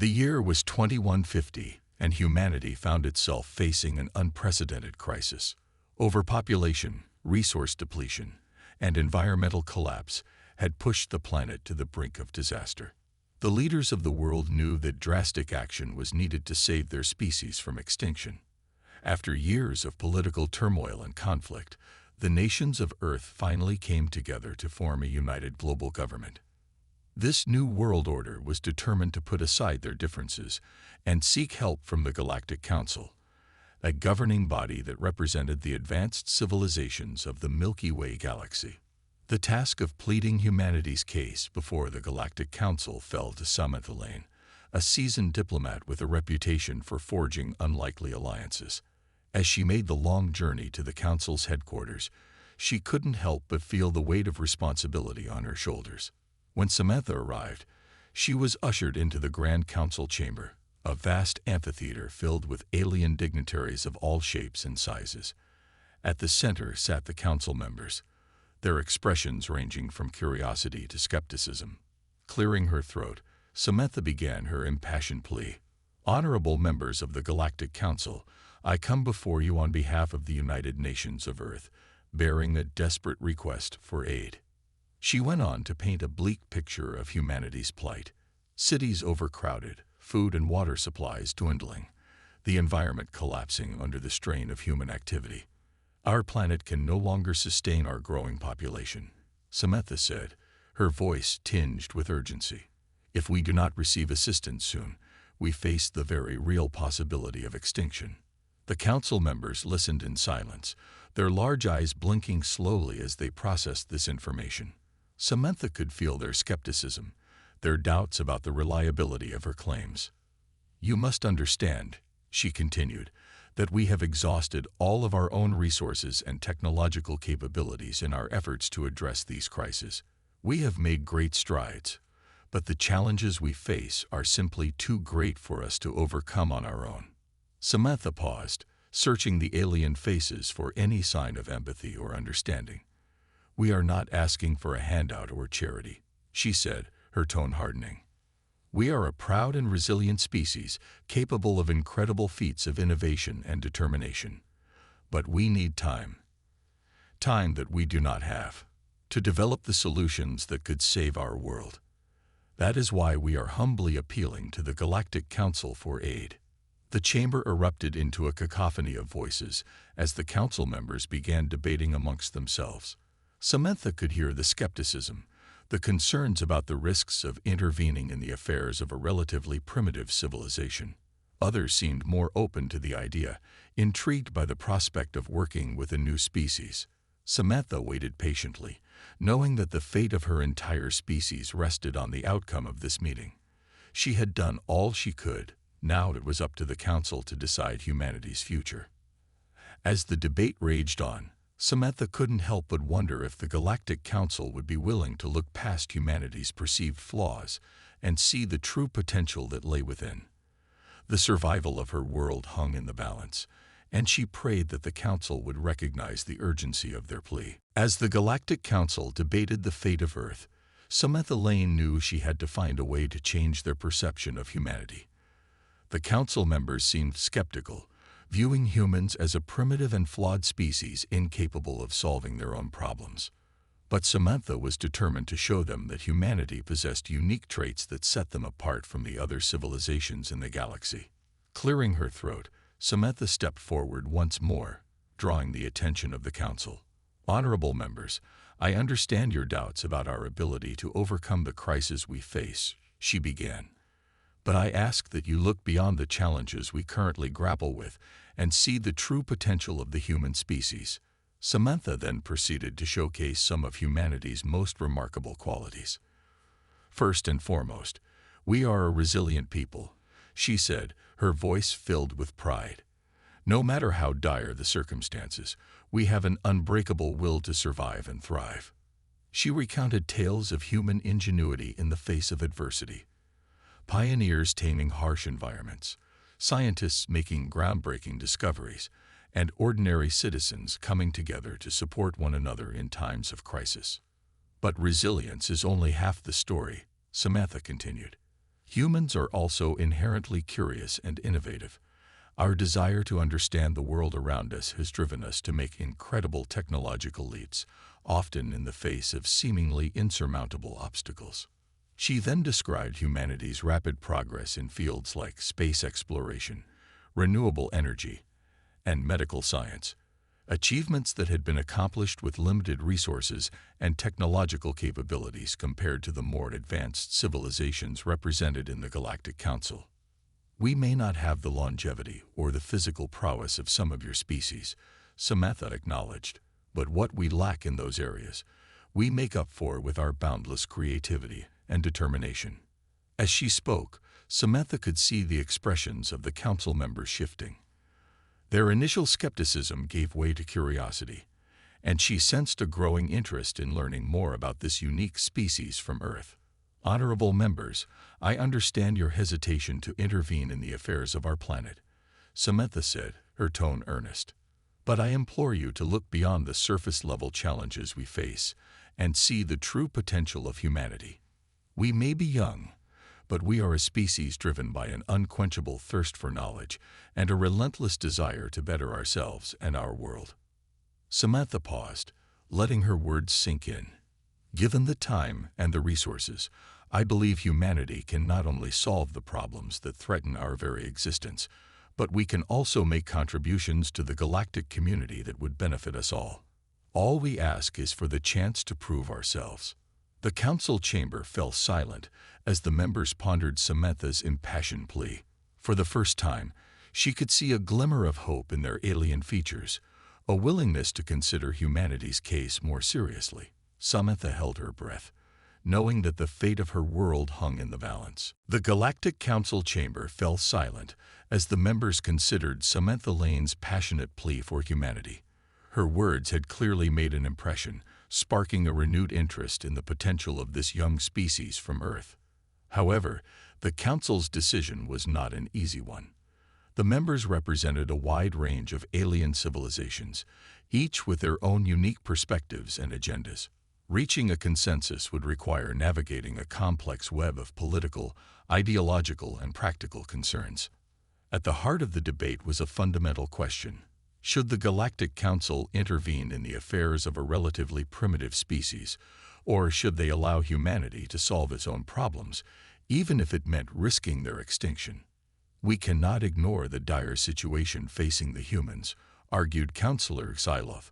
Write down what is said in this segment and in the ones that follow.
The year was 2150, and humanity found itself facing an unprecedented crisis. Overpopulation, resource depletion, and environmental collapse had pushed the planet to the brink of disaster. The leaders of the world knew that drastic action was needed to save their species from extinction. After years of political turmoil and conflict, the nations of Earth finally came together to form a united global government. This new world order was determined to put aside their differences and seek help from the Galactic Council, a governing body that represented the advanced civilizations of the Milky Way galaxy. The task of pleading humanity's case before the Galactic Council fell to Samantha Lane, a seasoned diplomat with a reputation for forging unlikely alliances. As she made the long journey to the Council's headquarters, she couldn't help but feel the weight of responsibility on her shoulders. When Samantha arrived, she was ushered into the Grand Council chamber, a vast amphitheater filled with alien dignitaries of all shapes and sizes. At the center sat the council members, their expressions ranging from curiosity to skepticism. Clearing her throat, Samantha began her impassioned plea. "Honorable members of the Galactic Council, I come before you on behalf of the United Nations of Earth, bearing a desperate request for aid." She went on to paint a bleak picture of humanity's plight. Cities overcrowded, food and water supplies dwindling, the environment collapsing under the strain of human activity. "Our planet can no longer sustain our growing population," Samantha said, her voice tinged with urgency. "If we do not receive assistance soon, we face the very real possibility of extinction." The council members listened in silence, their large eyes blinking slowly as they processed this information. Samantha could feel their skepticism, their doubts about the reliability of her claims. "You must understand," she continued, "that we have exhausted all of our own resources and technological capabilities in our efforts to address these crises. We have made great strides, but the challenges we face are simply too great for us to overcome on our own." Samantha paused, searching the alien faces for any sign of empathy or understanding. "We are not asking for a handout or charity," she said, her tone hardening. "We are a proud and resilient species, capable of incredible feats of innovation and determination. But we need time. Time that we do not have, to develop the solutions that could save our world. That is why we are humbly appealing to the Galactic Council for aid." The chamber erupted into a cacophony of voices as the council members began debating amongst themselves. Samantha could hear the skepticism, the concerns about the risks of intervening in the affairs of a relatively primitive civilization. Others seemed more open to the idea, intrigued by the prospect of working with a new species. Samantha waited patiently, knowing that the fate of her entire species rested on the outcome of this meeting. She had done all she could. Now it was up to the council to decide humanity's future. As the debate raged on, Samantha couldn't help but wonder if the Galactic Council would be willing to look past humanity's perceived flaws and see the true potential that lay within. The survival of her world hung in the balance, and she prayed that the Council would recognize the urgency of their plea. As the Galactic Council debated the fate of Earth, Samantha Lane knew she had to find a way to change their perception of humanity. The council members seemed skeptical, viewing humans as a primitive and flawed species incapable of solving their own problems. But Samantha was determined to show them that humanity possessed unique traits that set them apart from the other civilizations in the galaxy. Clearing her throat, Samantha stepped forward once more, drawing the attention of the council. "Honorable members, I understand your doubts about our ability to overcome the crisis we face," she began. "But I ask that you look beyond the challenges we currently grapple with and see the true potential of the human species." Samantha then proceeded to showcase some of humanity's most remarkable qualities. "First and foremost, we are a resilient people," she said, her voice filled with pride. "No matter how dire the circumstances, we have an unbreakable will to survive and thrive." She recounted tales of human ingenuity in the face of adversity. Pioneers taming harsh environments, scientists making groundbreaking discoveries, and ordinary citizens coming together to support one another in times of crisis. "But resilience is only half the story," Samantha continued. Humans are also inherently curious and innovative. Our desire to understand the world around us has driven us to make incredible technological leaps, often in the face of seemingly insurmountable obstacles. She then described humanity's rapid progress in fields like space exploration, renewable energy, and medical science, achievements that had been accomplished with limited resources and technological capabilities compared to the more advanced civilizations represented in the Galactic Council. We may not have the longevity or the physical prowess of some of your species, Samantha acknowledged, but what we lack in those areas, we make up for with our boundless creativity and determination. As she spoke, Samantha could see the expressions of the council members shifting. Their initial skepticism gave way to curiosity, and she sensed a growing interest in learning more about this unique species from Earth. Honorable members, I understand your hesitation to intervene in the affairs of our planet, Samantha said, her tone earnest. But I implore you to look beyond the surface-level challenges we face and see the true potential of humanity. We may be young, but we are a species driven by an unquenchable thirst for knowledge and a relentless desire to better ourselves and our world. Samantha paused, letting her words sink in. Given the time and the resources, I believe humanity can not only solve the problems that threaten our very existence, but we can also make contributions to the galactic community that would benefit us all. All we ask is for the chance to prove ourselves. The council chamber fell silent as the members pondered Samantha's impassioned plea. For the first time, she could see a glimmer of hope in their alien features, a willingness to consider humanity's case more seriously. Samantha held her breath, knowing that the fate of her world hung in the balance. The Galactic Council chamber fell silent as the members considered Samantha Lane's passionate plea for humanity. Her words had clearly made an impression, sparking a renewed interest in the potential of this young species from Earth. However, the Council's decision was not an easy one. The members represented a wide range of alien civilizations, each with their own unique perspectives and agendas. Reaching a consensus would require navigating a complex web of political, ideological, and practical concerns. At the heart of the debate was a fundamental question. Should the Galactic Council intervene in the affairs of a relatively primitive species, or should they allow humanity to solve its own problems, even if it meant risking their extinction? We cannot ignore the dire situation facing the humans, argued Councillor Xylov,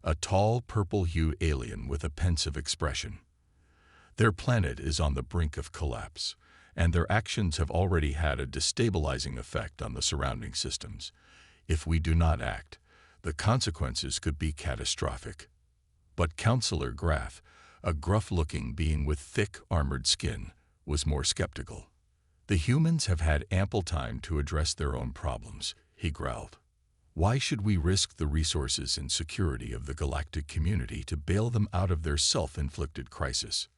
a tall, purple-hued alien with a pensive expression. Their planet is on the brink of collapse, and their actions have already had a destabilizing effect on the surrounding systems. If we do not act, the consequences could be catastrophic. But Councillor Graff, a gruff-looking being with thick, armored skin, was more skeptical. The humans have had ample time to address their own problems, he growled. Why should we risk the resources and security of the galactic community to bail them out of their self-inflicted crisis?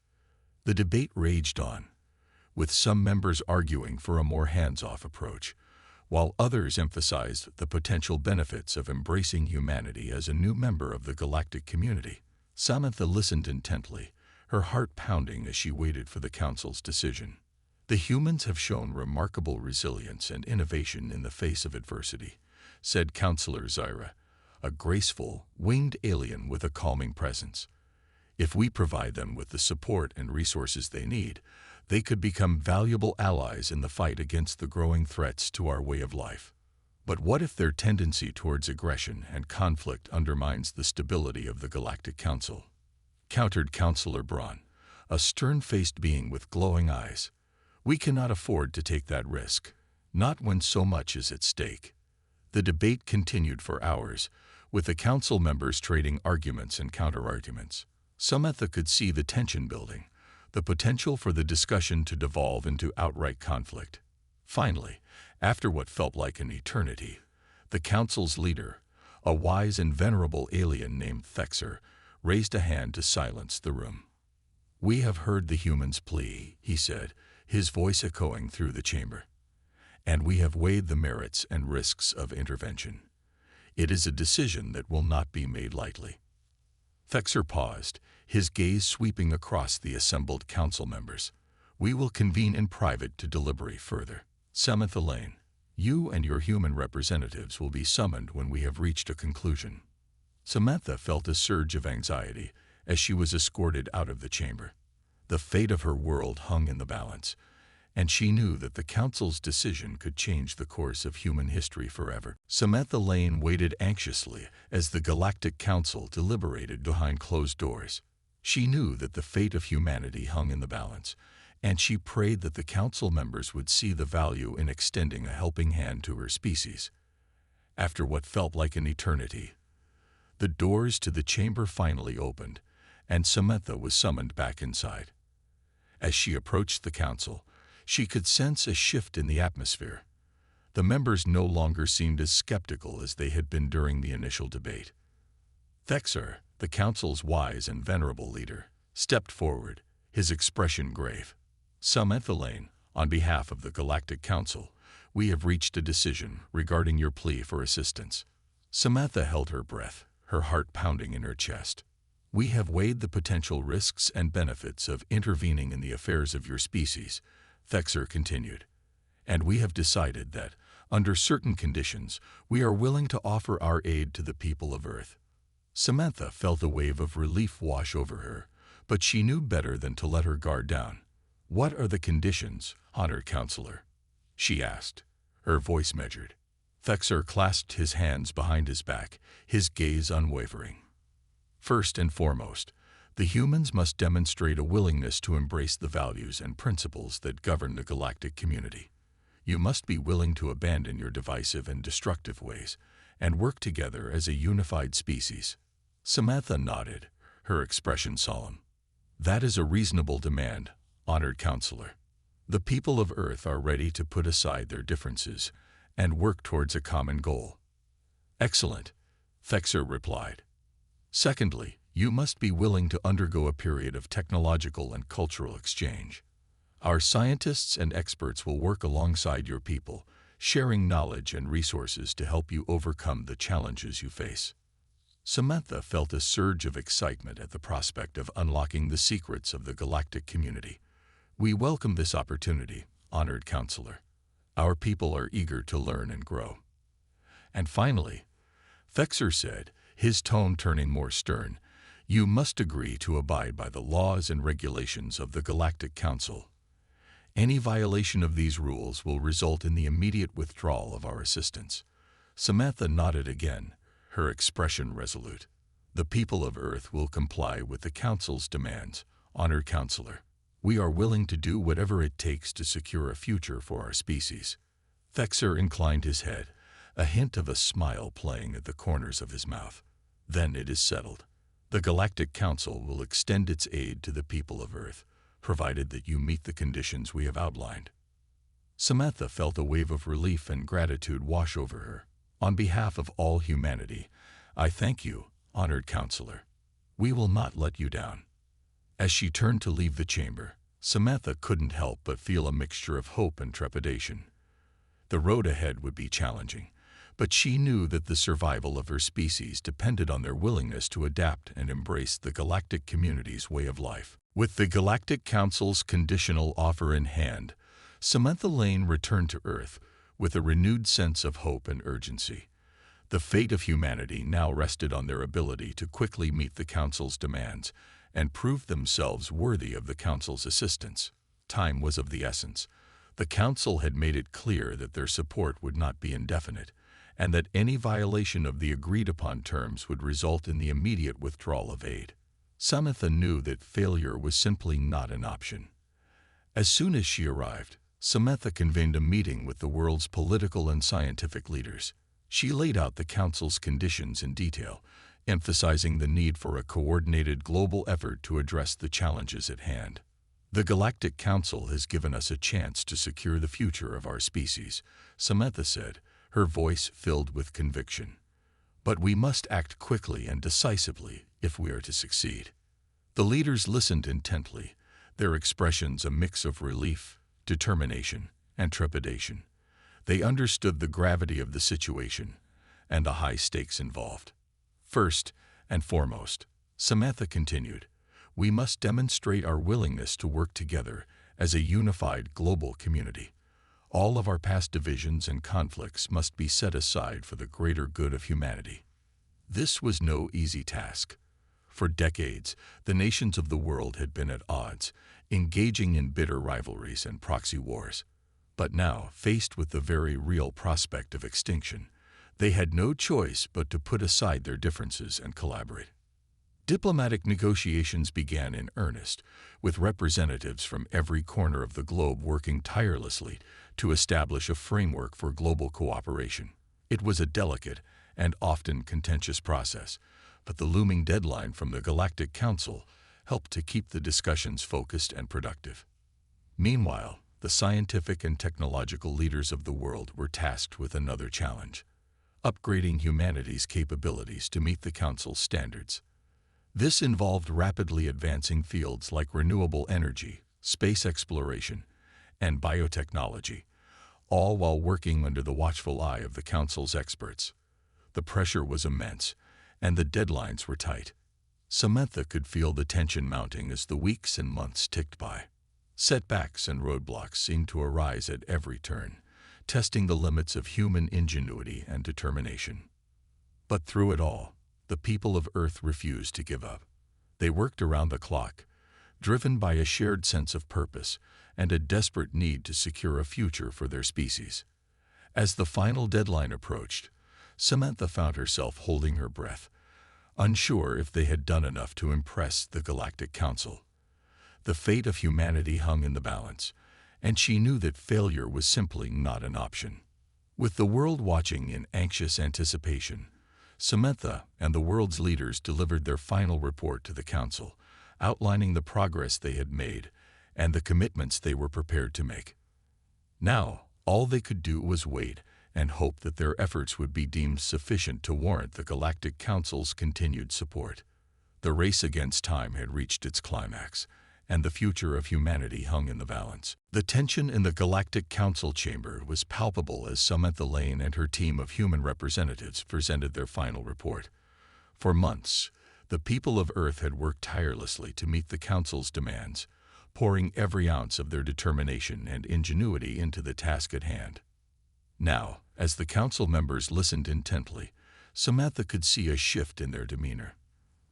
The debate raged on, with some members arguing for a more hands-off approach, while others emphasized the potential benefits of embracing humanity as a new member of the galactic community. Samantha listened intently, her heart pounding as she waited for the council's decision. The humans have shown remarkable resilience and innovation in the face of adversity, said Councillor Zyra, a graceful, winged alien with a calming presence. If we provide them with the support and resources they need, they could become valuable allies in the fight against the growing threats to our way of life. But what if their tendency towards aggression and conflict undermines the stability of the Galactic Council? Countered Councillor Braun, a stern-faced being with glowing eyes. We cannot afford to take that risk, not when so much is at stake. The debate continued for hours, with the council members trading arguments and counter-arguments. Samantha could see the tension building, the potential for the discussion to devolve into outright conflict. Finally, after what felt like an eternity, the council's leader, a wise and venerable alien named Thexer, raised a hand to silence the room. We have heard the humans' plea, he said, his voice echoing through the chamber. And we have weighed the merits and risks of intervention. It is a decision that will not be made lightly. Thexer paused, his gaze sweeping across the assembled council members. We will convene in private to deliberate further. Samantha Lane, you and your human representatives will be summoned when we have reached a conclusion. Samantha felt a surge of anxiety as she was escorted out of the chamber. The fate of her world hung in the balance, and she knew that the Council's decision could change the course of human history forever. Samantha Lane waited anxiously as the Galactic Council deliberated behind closed doors. She knew that the fate of humanity hung in the balance, and she prayed that the Council members would see the value in extending a helping hand to her species. After what felt like an eternity, the doors to the chamber finally opened, and Samantha was summoned back inside. As she approached the Council, she could sense a shift in the atmosphere. The members no longer seemed as skeptical as they had been during the initial debate. Thexer, the Council's wise and venerable leader, stepped forward, his expression grave. Samantha Lane, on behalf of the Galactic Council, we have reached a decision regarding your plea for assistance. Samantha held her breath, her heart pounding in her chest. We have weighed the potential risks and benefits of intervening in the affairs of your species, Thexer continued, and we have decided that, under certain conditions, we are willing to offer our aid to the people of Earth. Samantha felt a wave of relief wash over her, but she knew better than to let her guard down. What are the conditions, honored counselor? She asked, her voice measured. Thexer clasped his hands behind his back, his gaze unwavering. First and foremost, the humans must demonstrate a willingness to embrace the values and principles that govern the galactic community. You must be willing to abandon your divisive and destructive ways and work together as a unified species. Samantha nodded, her expression solemn. That is a reasonable demand, honored counselor. The people of Earth are ready to put aside their differences and work towards a common goal. Excellent, Thexer replied. Secondly, you must be willing to undergo a period of technological and cultural exchange. Our scientists and experts will work alongside your people, sharing knowledge and resources to help you overcome the challenges you face. Samantha felt a surge of excitement at the prospect of unlocking the secrets of the galactic community. We welcome this opportunity, honored counselor. Our people are eager to learn and grow. And finally, Thexer said, his tone turning more stern, you must agree to abide by the laws and regulations of the Galactic Council. Any violation of these rules will result in the immediate withdrawal of our assistance. Samantha nodded again, her expression resolute. The people of Earth will comply with the Council's demands, honored counselor. We are willing to do whatever it takes to secure a future for our species. Thexer inclined his head, a hint of a smile playing at the corners of his mouth. Then it is settled. The Galactic Council will extend its aid to the people of Earth, provided that you meet the conditions we have outlined. Samantha felt a wave of relief and gratitude wash over her. On behalf of all humanity, I thank you, honored counselor. We will not let you down. As she turned to leave the chamber, Samantha couldn't help but feel a mixture of hope and trepidation. The road ahead would be challenging, but she knew that the survival of her species depended on their willingness to adapt and embrace the galactic community's way of life. With the Galactic Council's conditional offer in hand, Samantha Lane returned to Earth with a renewed sense of hope and urgency. The fate of humanity now rested on their ability to quickly meet the Council's demands and prove themselves worthy of the Council's assistance. Time was of the essence. The Council had made it clear that their support would not be indefinite, and that any violation of the agreed-upon terms would result in the immediate withdrawal of aid. Samantha knew that failure was simply not an option. As soon as she arrived, Samantha convened a meeting with the world's political and scientific leaders. She laid out the Council's conditions in detail, emphasizing the need for a coordinated global effort to address the challenges at hand. The Galactic Council has given us a chance to secure the future of our species, Samantha said, her voice filled with conviction. But we must act quickly and decisively if we are to succeed. The leaders listened intently, their expressions a mix of relief, determination, and trepidation. They understood the gravity of the situation and the high stakes involved. First and foremost, Samantha continued, we must demonstrate our willingness to work together as a unified global community. All of our past divisions and conflicts must be set aside for the greater good of humanity. This was no easy task. For decades, the nations of the world had been at odds, engaging in bitter rivalries and proxy wars. But now, faced with the very real prospect of extinction, they had no choice but to put aside their differences and collaborate. Diplomatic negotiations began in earnest, with representatives from every corner of the globe working tirelessly to establish a framework for global cooperation. It was a delicate and often contentious process, but the looming deadline from the Galactic Council helped to keep the discussions focused and productive. Meanwhile, the scientific and technological leaders of the world were tasked with another challenge: upgrading humanity's capabilities to meet the Council's standards. This involved rapidly advancing fields like renewable energy, space exploration, and biotechnology, all while working under the watchful eye of the Council's experts. The pressure was immense, and the deadlines were tight. Samantha could feel the tension mounting as the weeks and months ticked by. Setbacks and roadblocks seemed to arise at every turn, testing the limits of human ingenuity and determination. But through it all, the people of Earth refused to give up. They worked around the clock, driven by a shared sense of purpose and a desperate need to secure a future for their species. As the final deadline approached, Samantha found herself holding her breath, unsure if they had done enough to impress the Galactic Council. The fate of humanity hung in the balance, and she knew that failure was simply not an option. With the world watching in anxious anticipation, Samantha and the world's leaders delivered their final report to the Council, outlining the progress they had made and the commitments they were prepared to make. Now, all they could do was wait and hope that their efforts would be deemed sufficient to warrant the Galactic Council's continued support. The race against time had reached its climax, and the future of humanity hung in the balance. The tension in the Galactic Council chamber was palpable as Samantha Lane and her team of human representatives presented their final report. For months, the people of Earth had worked tirelessly to meet the Council's demands, pouring every ounce of their determination and ingenuity into the task at hand. Now, as the Council members listened intently, Samantha could see a shift in their demeanor.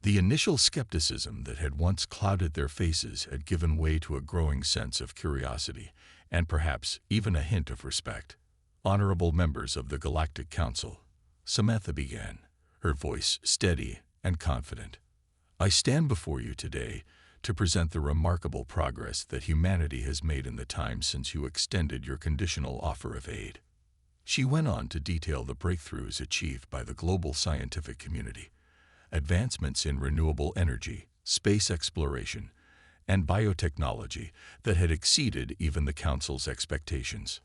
The initial skepticism that had once clouded their faces had given way to a growing sense of curiosity and perhaps even a hint of respect. "Honorable members of the Galactic Council," Samantha began, her voice steady and confident. "I stand before you today to present the remarkable progress that humanity has made in the time since you extended your conditional offer of aid." She went on to detail the breakthroughs achieved by the global scientific community, advancements in renewable energy, space exploration, and biotechnology that had exceeded even the Council's expectations.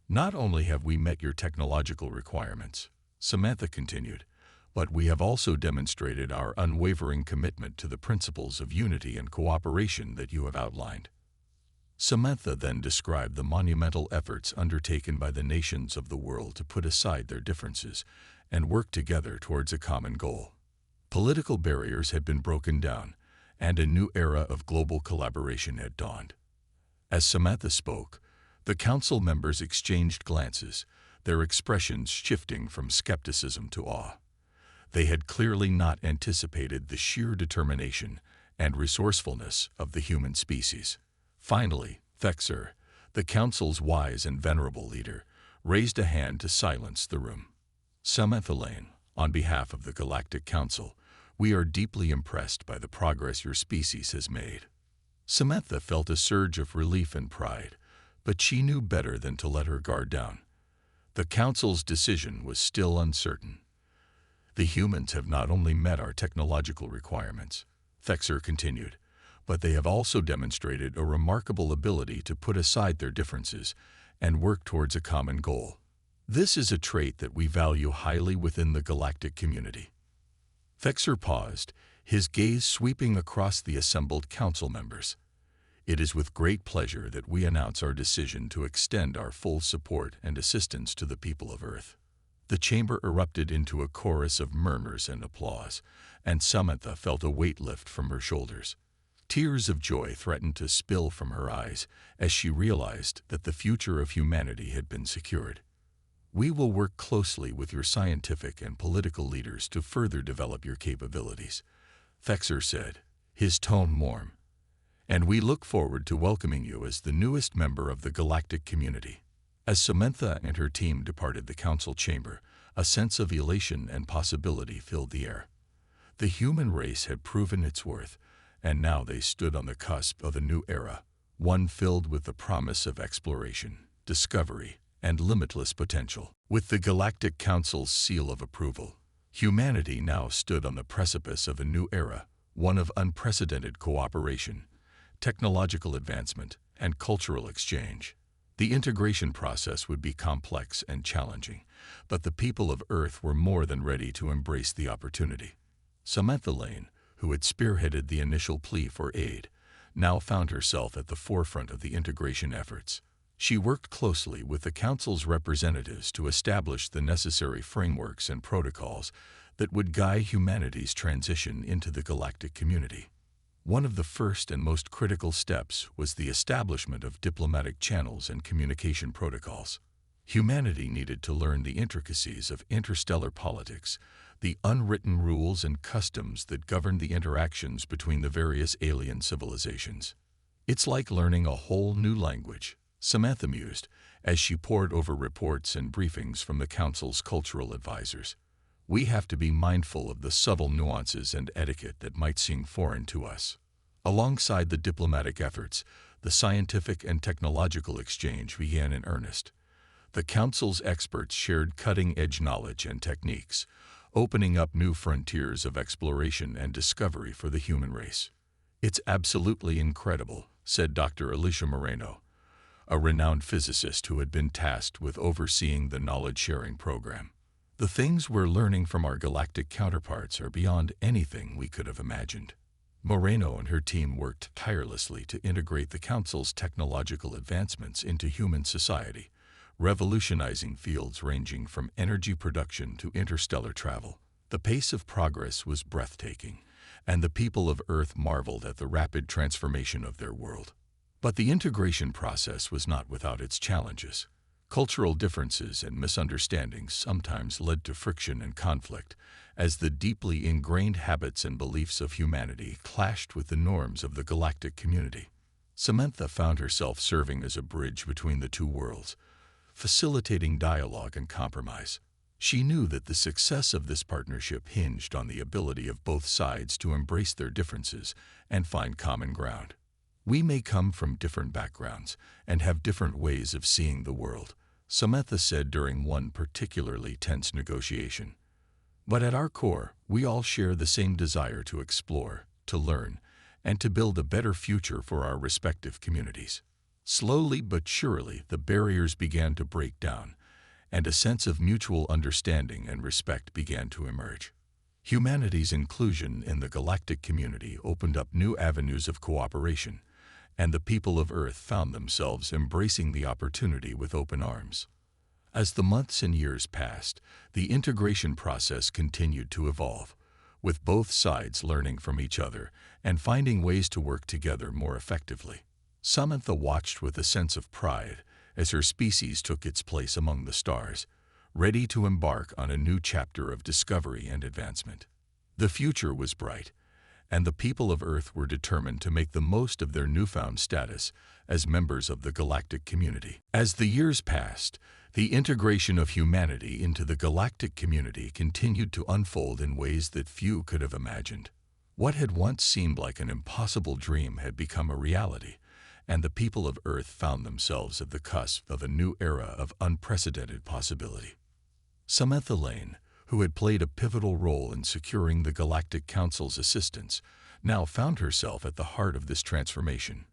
"Not only have we met your technological requirements," Samantha continued, "but we have also demonstrated our unwavering commitment to the principles of unity and cooperation that you have outlined." Samantha then described the monumental efforts undertaken by the nations of the world to put aside their differences and work together towards a common goal. Political barriers had been broken down, and a new era of global collaboration had dawned. As Samantha spoke, the Council members exchanged glances, their expressions shifting from skepticism to awe. They had clearly not anticipated the sheer determination and resourcefulness of the human species. Finally, Thexer, the Council's wise and venerable leader, raised a hand to silence the room. "Samantha Lane, on behalf of the Galactic Council, we are deeply impressed by the progress your species has made." Samantha felt a surge of relief and pride, but she knew better than to let her guard down. The Council's decision was still uncertain. "The humans have not only met our technological requirements," Thexer continued, "but they have also demonstrated a remarkable ability to put aside their differences and work towards a common goal. This is a trait that we value highly within the galactic community." Thexer paused, his gaze sweeping across the assembled council members. "It is with great pleasure that we announce our decision to extend our full support and assistance to the people of Earth." The chamber erupted into a chorus of murmurs and applause, and Samantha felt a weight lift from her shoulders. Tears of joy threatened to spill from her eyes as she realized that the future of humanity had been secured. "We will work closely with your scientific and political leaders to further develop your capabilities," Fexer said, his tone warm. "And we look forward to welcoming you as the newest member of the galactic community." As Samantha and her team departed the council chamber, a sense of elation and possibility filled the air. The human race had proven its worth, and now they stood on the cusp of a new era, one filled with the promise of exploration, discovery, and limitless potential. With the Galactic Council's seal of approval, humanity now stood on the precipice of a new era, one of unprecedented cooperation, technological advancement, and cultural exchange. The integration process would be complex and challenging, but the people of Earth were more than ready to embrace the opportunity. Samantha Lane, who had spearheaded the initial plea for aid, now found herself at the forefront of the integration efforts. She worked closely with the Council's representatives to establish the necessary frameworks and protocols that would guide humanity's transition into the galactic community. One of the first and most critical steps was the establishment of diplomatic channels and communication protocols. Humanity needed to learn the intricacies of interstellar politics, the unwritten rules and customs that govern the interactions between the various alien civilizations. "It's like learning a whole new language," Samantha mused, as she pored over reports and briefings from the Council's cultural advisors. "We have to be mindful of the subtle nuances and etiquette that might seem foreign to us." Alongside the diplomatic efforts, the scientific and technological exchange began in earnest. The Council's experts shared cutting-edge knowledge and techniques, opening up new frontiers of exploration and discovery for the human race. "It's absolutely incredible," said Dr. Alicia Moreno, a renowned physicist who had been tasked with overseeing the knowledge-sharing program. "The things we're learning from our galactic counterparts are beyond anything we could have imagined." Moreno and her team worked tirelessly to integrate the Council's technological advancements into human society, revolutionizing fields ranging from energy production to interstellar travel. The pace of progress was breathtaking, and the people of Earth marveled at the rapid transformation of their world. But the integration process was not without its challenges. Cultural differences and misunderstandings sometimes led to friction and conflict, as the deeply ingrained habits and beliefs of humanity clashed with the norms of the galactic community. Samantha found herself serving as a bridge between the two worlds, facilitating dialogue and compromise. She knew that the success of this partnership hinged on the ability of both sides to embrace their differences and find common ground. "We may come from different backgrounds and have different ways of seeing the world," Samantha said during one particularly tense negotiation. "But at our core, we all share the same desire to explore, to learn, and to build a better future for our respective communities." Slowly but surely, the barriers began to break down, and a sense of mutual understanding and respect began to emerge. Humanity's inclusion in the galactic community opened up new avenues of cooperation, and the people of Earth found themselves embracing the opportunity with open arms. As the months and years passed, the integration process continued to evolve, with both sides learning from each other and finding ways to work together more effectively. Samantha watched with a sense of pride as her species took its place among the stars, ready to embark on a new chapter of discovery and advancement. The future was bright, and the people of Earth were determined to make the most of their newfound status as members of the galactic community. As the years passed, the integration of humanity into the galactic community continued to unfold in ways that few could have imagined. What had once seemed like an impossible dream had become a reality, and the people of Earth found themselves at the cusp of a new era of unprecedented possibility. Samantha Lane, who had played a pivotal role in securing the Galactic Council's assistance, now found herself at the heart of this transformation.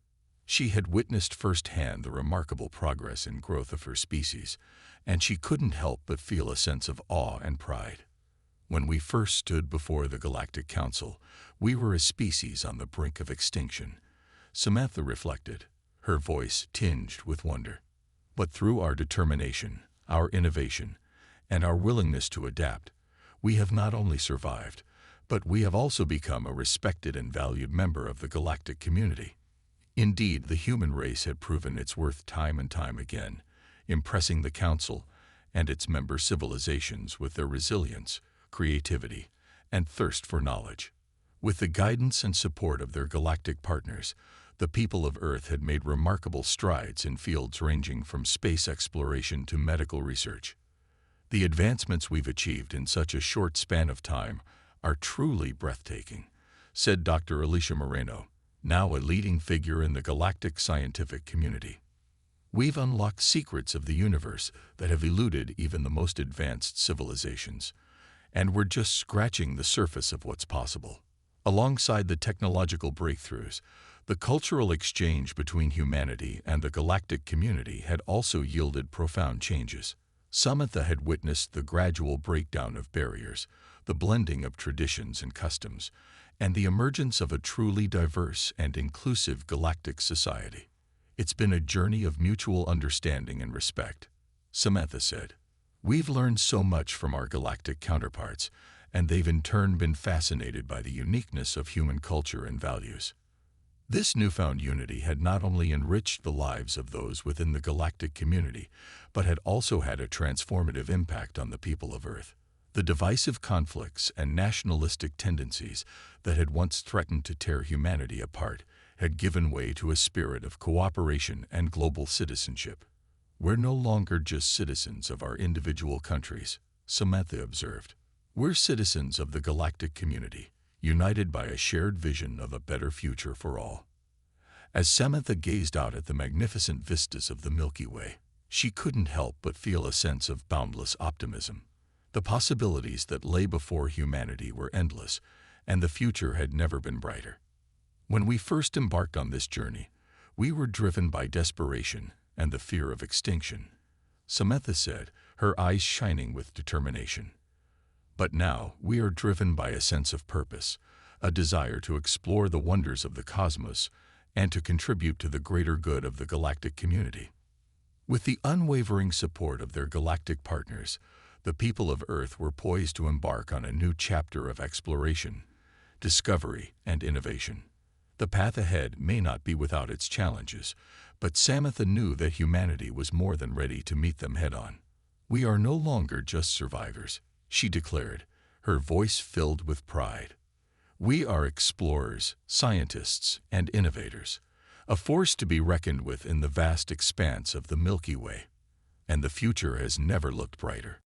She had witnessed firsthand the remarkable progress and growth of her species, and she couldn't help but feel a sense of awe and pride. "When we first stood before the Galactic Council, we were a species on the brink of extinction," Samantha reflected, her voice tinged with wonder. "But through our determination, our innovation, and our willingness to adapt, we have not only survived, But we have also become a respected and valued member of the galactic community. Indeed, the human race had proven its worth time and time again, impressing the Council and its member civilizations with their resilience, creativity, and thirst for knowledge. With the guidance and support of their galactic partners, the people of Earth had made remarkable strides in fields ranging from space exploration to medical research. The advancements we've achieved in such a short span of time are truly breathtaking, said Dr. Alicia Moreno, now a leading figure in the galactic scientific community. We've unlocked secrets of the universe that have eluded even the most advanced civilizations, and we're just scratching the surface of what's possible. Alongside the technological breakthroughs, the cultural exchange between humanity and the galactic community had also yielded profound changes. Samantha had witnessed the gradual breakdown of barriers, the blending of traditions and customs, and the emergence of a truly diverse and inclusive galactic society. It's been a journey of mutual understanding and respect, Samantha said. We've learned so much from our galactic counterparts, and they've in turn been fascinated by the uniqueness of human culture and values. This newfound unity had not only enriched the lives of those within the galactic community, but had also had a transformative impact on the people of Earth. The divisive conflicts and nationalistic tendencies that had once threatened to tear humanity apart had given way to a spirit of cooperation and global citizenship. We're no longer just citizens of our individual countries, Samantha observed. We're citizens of the galactic community, united by a shared vision of a better future for all. As Samantha gazed out at the magnificent vistas of the Milky Way, she couldn't help but feel a sense of boundless optimism. The possibilities that lay before humanity were endless, and the future had never been brighter. When we first embarked on this journey, we were driven by desperation and the fear of extinction, Samantha said, her eyes shining with determination. But now we are driven by a sense of purpose, a desire to explore the wonders of the cosmos and to contribute to the greater good of the galactic community. With the unwavering support of their galactic partners, the people of Earth were poised to embark on a new chapter of exploration, discovery, and innovation. The path ahead may not be without its challenges, but Samantha knew that humanity was more than ready to meet them head-on. We are no longer just survivors, she declared, her voice filled with pride. We are explorers, scientists, and innovators, a force to be reckoned with in the vast expanse of the Milky Way. And the future has never looked brighter.